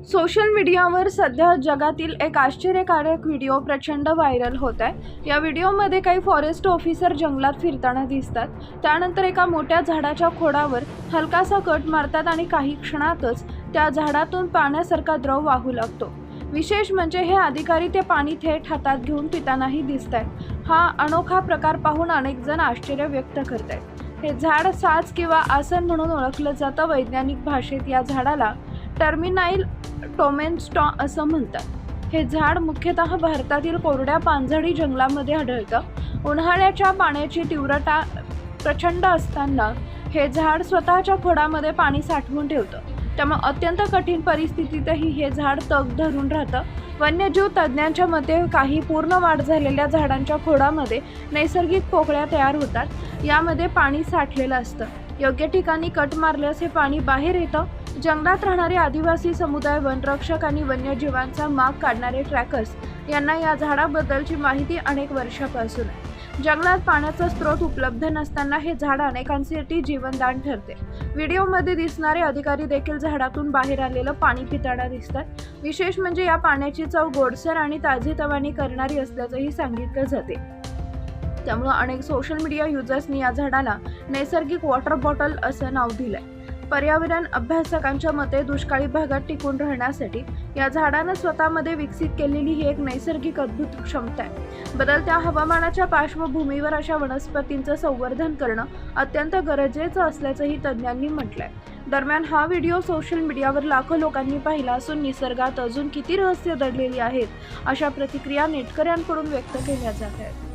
Social मीडियावर सध्या जगातील एक आश्चर्यकारक व्हिडिओ प्रचंड व्हायरल होत आहे। या व्हिडिओमध्ये काही फॉरेस्ट ऑफिसर जंगलात फिरताना दिसतात। त्यानंतर एका मोठ्या झाडाच्या खोडावर हलकासा कट मारतात आणि काही क्षणातच त्या झाडातून पाण्यासारखा द्रव वाहू लागतो। विशेष म्हणजे हे अधिकारी ते पाणी थेट हातात घेऊन पितानाही दिसतात। हा अनोखा प्रकार पाहून अनेक जण आश्चर्य व्यक्त करतात। हे झाड साज किंवा आसन म्हणून ओळखलं जातं। वैज्ञानिक भाषेत या झाडाला टर्मिनाइल टोमेन्स्टॉ असं म्हणतात। हे झाड मुख्यतः भारतातील कोरड्या पानझडी जंगलामध्ये आढळतं। उन्हाळ्याच्या पाण्याची तीव्रता प्रचंड असताना हे झाड स्वतःच्या खोडामध्ये पाणी साठवून ठेवतं। त्यामुळे अत्यंत कठीण परिस्थितीतही हे झाड तग धरून राहतं। वन्यजीव तज्ज्ञांच्या मते काही पूर्ण वाढ झालेल्या झाडांच्या खोडामध्ये नैसर्गिक पोकळ्या तयार होतात। यामध्ये पाणी साठलेलं असतं। योग्य ठिकाणी कट मारल्यास हे पाणी बाहेर येतं। जंगलात राहणारे आदिवासी समुदाय, वनरक्षक आणि वन्यजीवांचा माग काढणारे ट्रॅकर्स यांना या झाडाबद्दलची माहिती अनेक वर्षापासून आहे। जंगलात पाण्याचा स्रोत उपलब्ध नसताना हे झाड अनेकांसाठी जीवनदान ठरते। व्हिडिओमध्ये दिसणारे अधिकारी देखील झाडातून बाहेर आलेलं पाणी पिताना दिसतात। विशेष म्हणजे या पाण्याची चव गोडसर आणि ताजेतवानी करणारी असल्याचंही सांगितलं जाते। त्यामुळे अनेक सोशल मीडिया युजर्सनी या झाडाला नैसर्गिक वॉटर बॉटल असं नाव दिलंय। पर्यावरण अभ्यासकांच्या मते दुष्काळी भागात टिकून राहण्यासाठी या झाडानं स्वतःमध्ये विकसित केलेली ही एक नैसर्गिक अद्भुत क्षमता आहे। बदलत्या हवामानाच्या पार्श्वभूमीवर अशा वनस्पतींचं संवर्धन करणं अत्यंत गरजेचं असल्याचंही तज्ज्ञांनी म्हटलंय। दरम्यान हा व्हिडिओ सोशल मीडियावर लाखो लोकांनी पाहिला असून निसर्गात अजून किती रहस्य दडलेली आहेत अशा प्रतिक्रिया नेटकऱ्यांकडून व्यक्त केल्या जात आहेत।